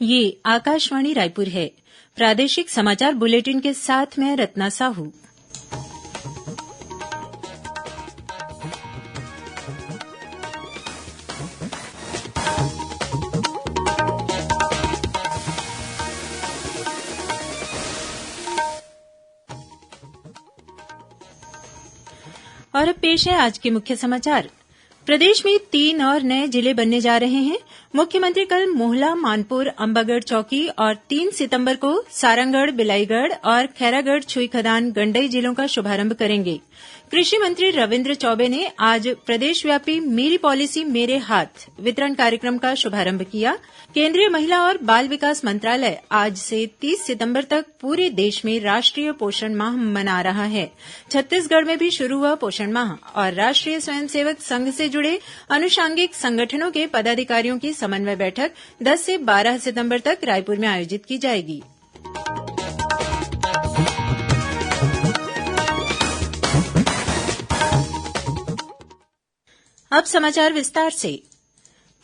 ये आकाशवाणी रायपुर है। प्रादेशिक समाचार बुलेटिन के साथ मैं रत्ना साहू। और अब पेश है आज के मुख्य समाचार। प्रदेश में 3 और नए जिले बनने जा रहे हैं। मुख्यमंत्री कल मोहला, मानपुर, अंबागढ़ चौकी और 3 सितंबर को सारंगढ़, बिलाईगढ़ और खैरागढ़, छुईखदान, गंडई जिलों का शुभारंभ करेंगे। कृषि मंत्री रविन्द्र चौबे ने आज प्रदेशव्यापी मेरी पॉलिसी मेरे हाथ वितरण कार्यक्रम का शुभारंभ किया। केंद्रीय महिला और बाल विकास मंत्रालय आज से 30 सितंबर तक पूरे देश में राष्ट्रीय पोषण माह मना रहा है। छत्तीसगढ़ में भी शुरू हुआ पोषण माह और राष्ट्रीय स्वयंसेवक संघ से जुड़े आनुषंगिक संगठनों के पदाधिकारियों की समन्वय बैठक 10 से 12 सितंबर तक रायपुर में आयोजित की जाएगी। अब समाचार विस्तार से।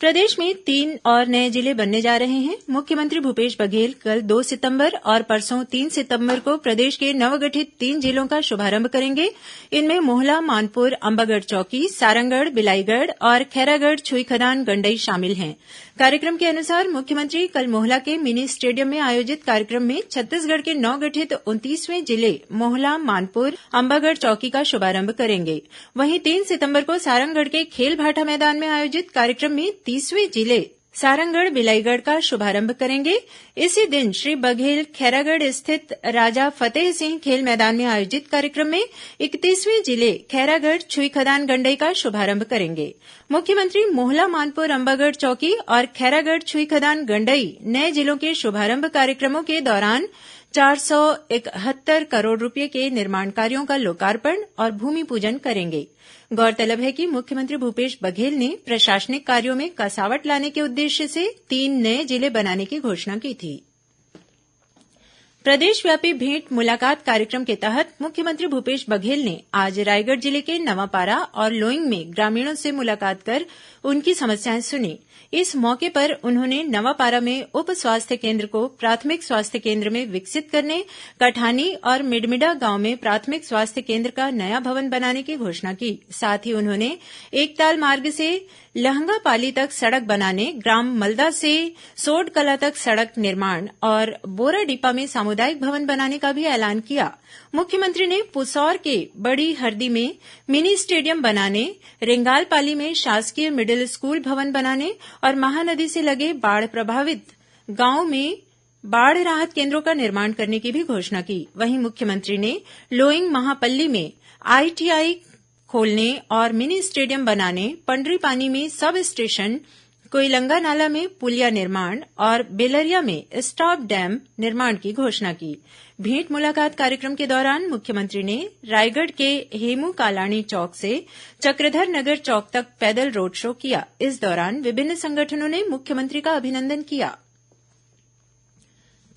प्रदेश में 3 और नए जिले बनने जा रहे हैं। मुख्यमंत्री भूपेश बघेल कल 2 सितंबर और परसों 3 सितंबर को प्रदेश के नवगठित 3 जिलों का शुभारंभ करेंगे। इनमें मोहला, मानपुर, अंबागढ़ चौकी, सारंगढ़, बिलाईगढ़ और खैरागढ़, छुईखदान, गंडई शामिल हैं। कार्यक्रम के अनुसार मुख्यमंत्री कल मोहला के मिनी स्टेडियम में आयोजित कार्यक्रम में छत्तीसगढ़ के नवगठित 29वें जिले मोहला, मानपुर, अंबागढ़ चौकी का शुभारंभ करेंगे। वहीं 3 सितंबर को सारंगढ़ के खेलभाठा मैदान में आयोजित कार्यक्रम में 30वें जिले सारंगढ़, बिलाईगढ़ का शुभारंभ करेंगे। इसी दिन श्री बघेल खैरागढ़ स्थित राजा फतेह सिंह खेल मैदान में आयोजित कार्यक्रम में 31वें जिले खैरागढ़, छुईखदान, गंडई का शुभारंभ करेंगे। मुख्यमंत्री मोहला, मानपुर, अंबागढ़ चौकी और खैरागढ़, छुईखदान, गंडई नए जिलों के शुभारंभ कार्यक्रमों के दौरान 471 करोड़ रूपये के निर्माण कार्यों का लोकार्पण और भूमि पूजन करेंगे। गौरतलब है कि मुख्यमंत्री भूपेश बघेल ने प्रशासनिक कार्यों में कसावट लाने के उद्देश्य से 3 नए जिले बनाने की घोषणा की थी। प्रदेशव्यापी भेंट मुलाकात कार्यक्रम के तहत मुख्यमंत्री भूपेश बघेल ने आज रायगढ़ जिले के नवापारा और लोइंग में ग्रामीणों से मुलाकात कर उनकी समस्याएं सुनी। इस मौके पर उन्होंने नवापारा में उप स्वास्थ्य केन्द्र को प्राथमिक स्वास्थ्य केन्द्र में विकसित करने, कठानी और मिडमिडा गांव में प्राथमिक स्वास्थ्य केन्द्र का नया भवन बनाने की घोषणा की। साथ ही उन्होंने एकताल मार्ग से लहंगापाली तक सड़क बनाने, ग्राम मलदा से सोडकला तक सड़क निर्माण और बोराडीपा में सामुदायिक भवन बनाने का भी ऐलान किया। मुख्यमंत्री ने पुसौर के बड़ी हरदी में मिनी स्टेडियम बनाने, रेंगालपाली में शासकीय मिडिल स्कूल भवन बनाने और महानदी से लगे बाढ़ प्रभावित गांव में बाढ़ राहत केन्द्रों का निर्माण करने की भी घोषणा की। वहीं मुख्यमंत्री ने लोइंग महापल्ली में ITI खोलने और मिनी स्टेडियम बनाने, पंडरीपानी में सब स्टेशन, कोयलंगा नाला में पुलिया निर्माण और बेलरिया में स्टॉप डैम निर्माण की घोषणा की। भेंट मुलाकात कार्यक्रम के दौरान मुख्यमंत्री ने रायगढ़ के हेमू कालाणी चौक से चक्रधर नगर चौक तक पैदल रोड शो किया। इस दौरान विभिन्न संगठनों ने मुख्यमंत्री का अभिनंदन किया।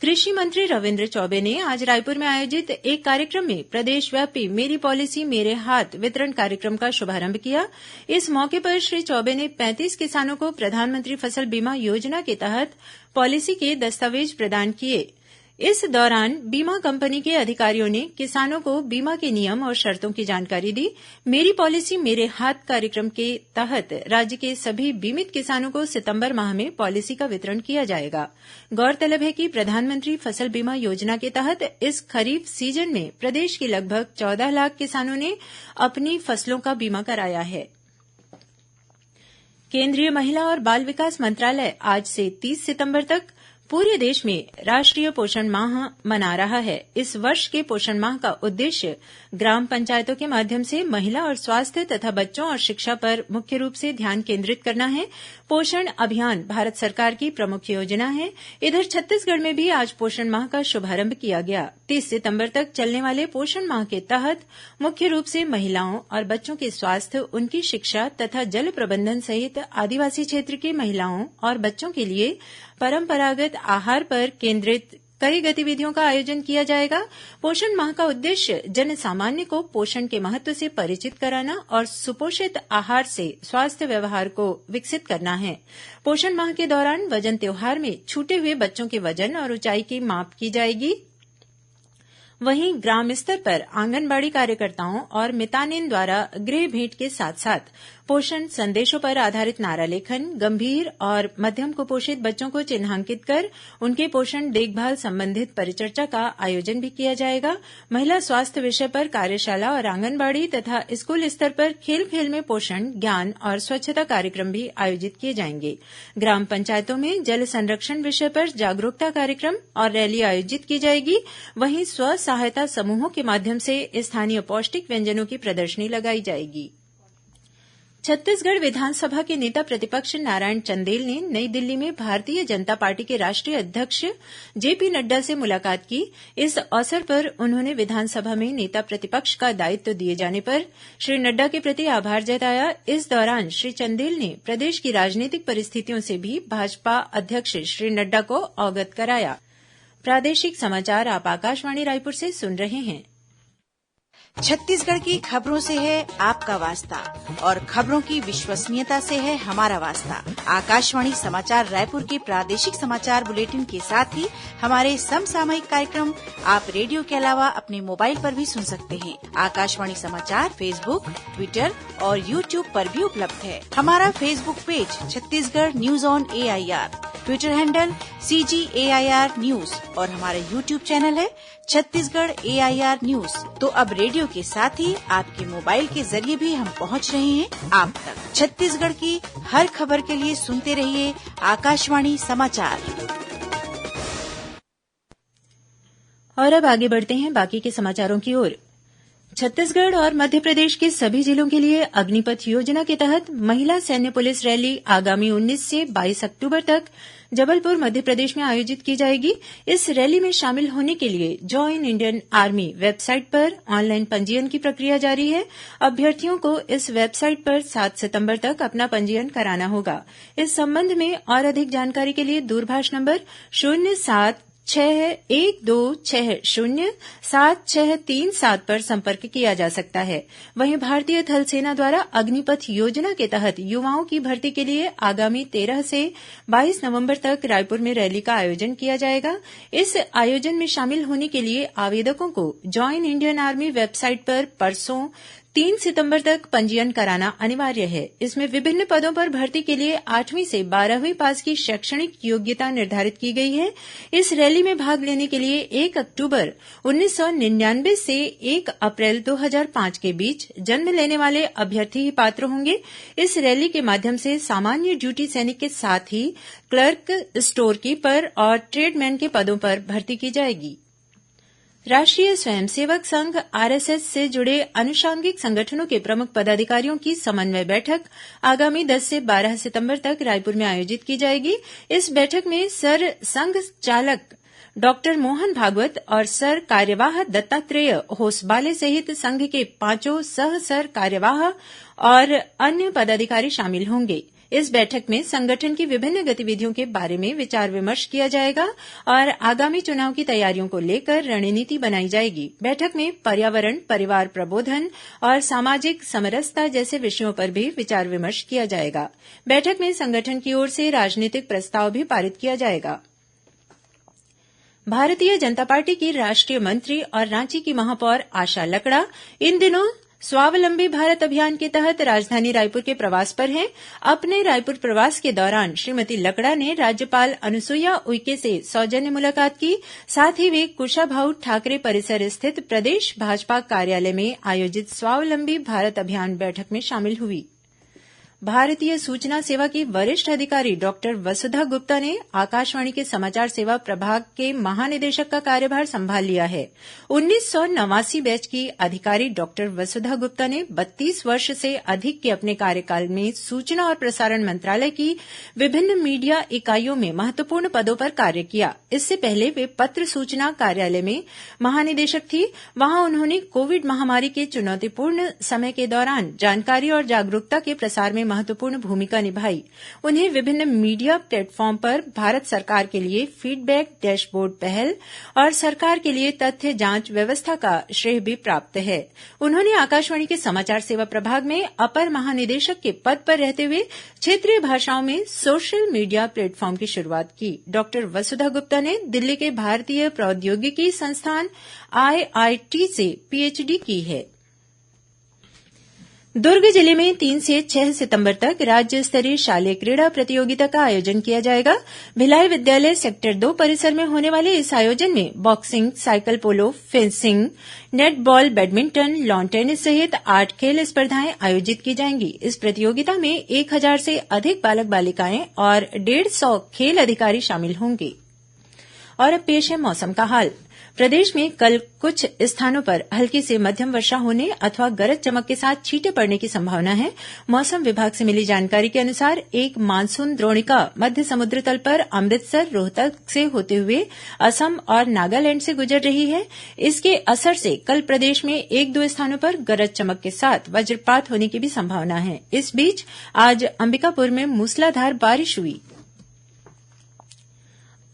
कृषि मंत्री रविन्द्र चौबे ने आज रायपुर में आयोजित एक कार्यक्रम में प्रदेशव्यापी मेरी पॉलिसी मेरे हाथ वितरण कार्यक्रम का शुभारंभ किया। इस मौके पर श्री चौबे ने 35 किसानों को प्रधानमंत्री फसल बीमा योजना के तहत पॉलिसी के दस्तावेज प्रदान किए। इस दौरान बीमा कंपनी के अधिकारियों ने किसानों को बीमा के नियम और शर्तों की जानकारी दी। मेरी पॉलिसी मेरे हाथ कार्यक्रम के तहत राज्य के सभी बीमित किसानों को सितंबर माह में पॉलिसी का वितरण किया जाएगा। गौरतलब है कि प्रधानमंत्री फसल बीमा योजना के तहत इस खरीफ सीजन में प्रदेश के लगभग 14 लाख किसानों ने अपनी फसलों का बीमा कराया है। केंद्रीय महिला और बाल विकास मंत्रालय आज से 30 सितंबर तक पूरे देश में राष्ट्रीय पोषण माह मना रहा है। इस वर्ष के पोषण माह का उद्देश्य ग्राम पंचायतों के माध्यम से महिला और स्वास्थ्य तथा बच्चों और शिक्षा पर मुख्य रूप से ध्यान केंद्रित करना है। पोषण अभियान भारत सरकार की प्रमुख योजना है। इधर छत्तीसगढ़ में भी आज पोषण माह का शुभारंभ किया गया। 30 सितंबर तक चलने वाले पोषण माह के तहत मुख्य रूप से महिलाओं और बच्चों के स्वास्थ्य, उनकी शिक्षा तथा जल प्रबंधन सहित आदिवासी क्षेत्र की महिलाओं और बच्चों के लिए परंपरागत आहार पर केंद्रित कई गतिविधियों का आयोजन किया जाएगा। पोषण माह का उद्देश्य जन सामान्य को पोषण के महत्व से परिचित कराना और सुपोषित आहार से स्वास्थ्य व्यवहार को विकसित करना है। पोषण माह के दौरान वजन त्योहार में छूटे हुए बच्चों के वजन और ऊंचाई की माप की जाएगी। वहीं ग्राम स्तर पर आंगनबाड़ी कार्यकर्ताओं और मितानिन द्वारा गृह भेंट के साथ साथ पोषण संदेशों पर आधारित नारा लेखन, गंभीर और मध्यम कुपोषित बच्चों को चिन्हांकित कर उनके पोषण देखभाल संबंधित परिचर्चा का आयोजन भी किया जाएगा। महिला स्वास्थ्य विषय पर कार्यशाला और आंगनबाड़ी तथा स्कूल स्तर पर खेल खेल में पोषण, ज्ञान और स्वच्छता कार्यक्रम भी आयोजित किए जाएंगे। ग्राम पंचायतों में जल संरक्षण विषय पर जागरूकता कार्यक्रम और रैली आयोजित की जाएगी। वहीं स्व सहायता समूहों के माध्यम से स्थानीय पौष्टिक व्यंजनों की प्रदर्शनी लगाई जाएगी। छत्तीसगढ़ विधानसभा के नेता प्रतिपक्ष नारायण चंदेल ने नई दिल्ली में भारतीय जनता पार्टी के राष्ट्रीय अध्यक्ष जेपी नड्डा से मुलाकात की। इस अवसर पर उन्होंने विधानसभा में नेता प्रतिपक्ष का दायित्व दिए जाने पर श्री नड्डा के प्रति आभार जताया। इस दौरान श्री चंदेल ने प्रदेश की राजनीतिक परिस्थितियों से भी भाजपा अध्यक्ष श्री नड्डा को अवगत कराया। प्रादेशिक समाचार आप आकाशवाणी रायपुर से सुन रहे हैं। छत्तीसगढ़ की खबरों से है आपका वास्ता और खबरों की विश्वसनीयता से है हमारा वास्ता। आकाशवाणी समाचार रायपुर के प्रादेशिक समाचार बुलेटिन के साथ ही हमारे समसामयिक कार्यक्रम आप रेडियो के अलावा अपने मोबाइल पर भी सुन सकते हैं। आकाशवाणी समाचार फेसबुक, ट्विटर और यूट्यूब पर भी उपलब्ध है। हमारा Facebook page Chhattisgarh news on AIR, Twitter handle CGAIR news और हमारा यूट्यूब चैनल है छत्तीसगढ़ AIR न्यूज। तो अब रेडियो के साथ ही आपके मोबाइल के जरिए भी हम पहुंच रहे हैं आप तक। छत्तीसगढ़ की हर खबर के लिए सुनते रहिए आकाशवाणी समाचार। और अब आगे बढ़ते हैं बाकी के समाचारों की ओर। छत्तीसगढ़ और मध्य प्रदेश के सभी जिलों के लिए अग्निपथ योजना के तहत महिला सैन्य पुलिस रैली आगामी 19 से 22 अक्टूबर तक जबलपुर मध्य प्रदेश में आयोजित की जाएगी। इस रैली में शामिल होने के लिए जॉइन इंडियन आर्मी वेबसाइट पर ऑनलाइन पंजीयन की प्रक्रिया जारी है। अभ्यर्थियों को इस वेबसाइट पर 7 सितंबर तक अपना पंजीयन कराना होगा। इस संबंध में और अधिक जानकारी के लिए दूरभाष नंबर 0761260737 पर संपर्क किया जा सकता है। वहीं भारतीय थल सेना द्वारा अग्निपथ योजना के तहत युवाओं की भर्ती के लिए आगामी 13 से 22 नवंबर तक रायपुर में रैली का आयोजन किया जाएगा। इस आयोजन में शामिल होने के लिए आवेदकों को जॉइन इंडियन आर्मी वेबसाइट पर परसों 3 सितंबर तक पंजीयन कराना अनिवार्य है। इसमें विभिन्न पदों पर भर्ती के लिए 8वीं से 12वीं पास की शैक्षणिक योग्यता निर्धारित की गई है। इस रैली में भाग लेने के लिए 1 अक्टूबर 1999 से 1 अप्रैल 2005 के बीच जन्म लेने वाले अभ्यर्थी ही पात्र होंगे। इस रैली के माध्यम से सामान्य ड्यूटी सैनिक के साथ ही क्लर्क, स्टोर कीपर और ट्रेडमैन के पदों पर भर्ती की जाएगी। राष्ट्रीय स्वयंसेवक संघ RSS से जुड़े अनुषांगिक संगठनों के प्रमुख पदाधिकारियों की समन्वय बैठक आगामी 10 से 12 सितंबर तक रायपुर में आयोजित की जाएगी। इस बैठक में सर संघ चालक डॉक्टर मोहन भागवत और सर कार्यवाह दत्तात्रेय होसबाले सहित संघ के 5 सह सर कार्यवाह और अन्य पदाधिकारी शामिल होंगे। इस बैठक में संगठन की विभिन्न गतिविधियों के बारे में विचार विमर्श किया जाएगा और आगामी चुनाव की तैयारियों को लेकर रणनीति बनाई जाएगी। बैठक में पर्यावरण, परिवार प्रबोधन और सामाजिक समरसता जैसे विषयों पर भी विचार विमर्श किया जाएगा। बैठक में संगठन की ओर से राजनीतिक प्रस्ताव भी पारित किया जाएगा। भारतीय जनता पार्टी की राष्ट्रीय मंत्री और रांची की महापौर आशा लकड़ा इन दिनों स्वावलंबी भारत अभियान के तहत राजधानी रायपुर के प्रवास पर हैं। अपने रायपुर प्रवास के दौरान श्रीमती लकड़ा ने राज्यपाल अनुसुईया उइके से सौजन्य मुलाकात की। साथ ही वे कुशाभाऊ ठाकरे परिसर स्थित प्रदेश भाजपा कार्यालय में आयोजित स्वावलंबी भारत अभियान बैठक में शामिल हुई। भारतीय सूचना सेवा की वरिष्ठ अधिकारी डॉक्टर वसुधा गुप्ता ने आकाशवाणी के समाचार सेवा प्रभाग के महानिदेशक का कार्यभार संभाल लिया है। 1989 बैच की अधिकारी डॉक्टर वसुधा गुप्ता ने 32 वर्ष से अधिक के अपने कार्यकाल में सूचना और प्रसारण मंत्रालय की विभिन्न मीडिया इकाइयों में महत्वपूर्ण पदों पर कार्य किया। इससे पहले वे पत्र सूचना कार्यालय में महानिदेशक थी। वहां उन्होंने कोविड महामारी के चुनौतीपूर्ण समय के दौरान जानकारी और जागरूकता के प्रसार में महत्वपूर्ण भूमिका निभाई। उन्हें विभिन्न मीडिया प्लेटफॉर्म पर भारत सरकार के लिए फीडबैक डैशबोर्ड पहल और सरकार के लिए तथ्य जांच व्यवस्था का श्रेय भी प्राप्त है। उन्होंने आकाशवाणी के समाचार सेवा प्रभाग में अपर महानिदेशक के पद पर रहते हुए क्षेत्रीय भाषाओं में सोशल मीडिया प्लेटफॉर्म की शुरुआत की। डॉक्टर वसुधा गुप्ता ने दिल्ली के भारतीय प्रौद्योगिकी संस्थान IIT से PhD की है। दुर्ग जिले में 3 से 6 सितंबर तक राज्य स्तरीय शालेय क्रीड़ा प्रतियोगिता का आयोजन किया जाएगा। भिलाई विद्यालय सेक्टर 2 परिसर में होने वाले इस आयोजन में boxing, cycle polo, fencing, netball, badminton, lawn tennis सहित 8 खेल स्पर्धाएं आयोजित की जाएंगी। इस प्रतियोगिता में 1000 से अधिक बालक बालिकाएं और 150 खेल अधिकारी शामिल होंगे। और अब पेश है मौसम का हाल। प्रदेश में कल कुछ स्थानों पर हल्की से मध्यम वर्षा होने अथवा गरज चमक के साथ छींटे पड़ने की संभावना है। मौसम विभाग से मिली जानकारी के अनुसार एक मानसून द्रोणिका मध्य समुद्र तल पर अमृतसर, रोहतक से होते हुए असम और नागालैंड से गुजर रही है। इसके असर से कल प्रदेश में 1-2 स्थानों पर गरज चमक के साथ वज्रपात होने की भी संभावना है। इस बीच आज अंबिकापुर में मूसलाधार बारिश हुई।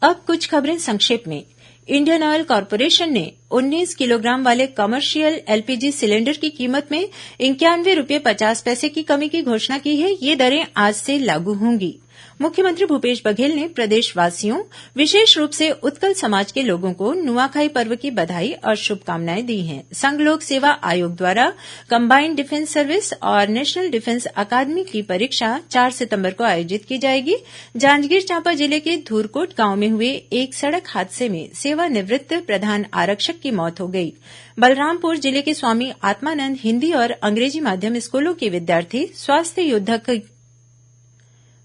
अब कुछ खबरें संक्षेप में। इंडियन ऑयल कॉर्पोरेशन ने 19 किलोग्राम वाले कमर्शियल LPG सिलेंडर की कीमत में 91.50 की कमी की घोषणा की है। ये दरें आज से लागू होंगी। मुख्यमंत्री भूपेश बघेल ने प्रदेशवासियों, विशेष रूप से उत्कल समाज के लोगों को नुआखाई पर्व की बधाई और शुभकामनाएं दी हैं। संघ लोक सेवा आयोग द्वारा कंबाइंड डिफेंस सर्विस और नेशनल डिफेंस अकादमी की परीक्षा 4 सितंबर को आयोजित की जाएगी। जांजगीर चांपा जिले के धूरकोट गांव में हुए एक सड़क हादसे में सेवानिवृत्त प्रधान आरक्षक की मौत हो गई। बलरामपुर जिले के स्वामी आत्मानंद हिन्दी और अंग्रेजी माध्यम स्कूलों के विद्यार्थी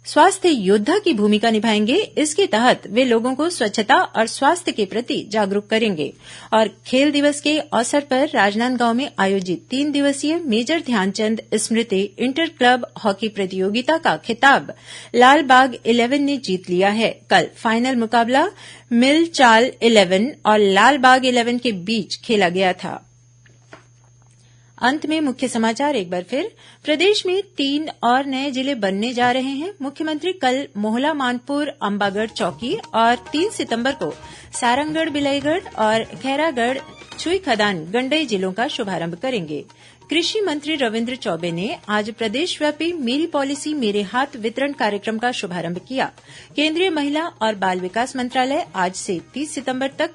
स्वास्थ्य योद्धा की भूमिका निभाएंगे। इसके तहत वे लोगों को स्वच्छता और स्वास्थ्य के प्रति जागरूक करेंगे। और खेल दिवस के अवसर पर राजनांदगांव में आयोजित 3 दिवसीय मेजर ध्यानचंद स्मृति इंटर क्लब हॉकी प्रतियोगिता का खिताब लालबाग 11 ने जीत लिया है। कल फाइनल मुकाबला मिलचाल 11 और लालबाग 11 के बीच खेला गया था। अंत में मुख्य समाचार एक बार फिर। प्रदेश में 3 और नए जिले बनने जा रहे हैं। मुख्यमंत्री कल मोहला मानपुर अंबागढ़ चौकी और 3 सितंबर को सारंगढ़ बिलाईगढ़ और खैरागढ़ छुईखदान गंडई जिलों का शुभारंभ करेंगे। कृषि मंत्री रविन्द्र चौबे ने आज प्रदेशव्यापी मेरी पॉलिसी मेरे हाथ वितरण कार्यक्रम का शुभारंभ किया। केंद्रीय महिला और बाल विकास मंत्रालय आज से 30 सितंबर तक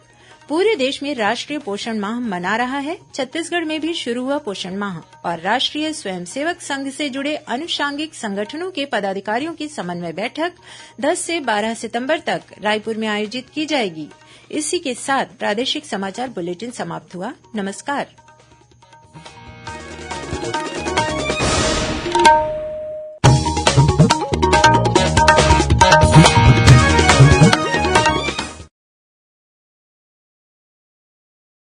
पूरे देश में राष्ट्रीय पोषण माह मना रहा है। छत्तीसगढ़ में भी शुरू हुआ पोषण माह और राष्ट्रीय स्वयंसेवक संघ से जुड़े अनुषांगिक संगठनों के पदाधिकारियों की समन्वय बैठक 10 से 12 सितंबर तक रायपुर में आयोजित की जाएगी। इसी के साथ प्रादेशिक समाचार बुलेटिन समाप्त हुआ। नमस्कार।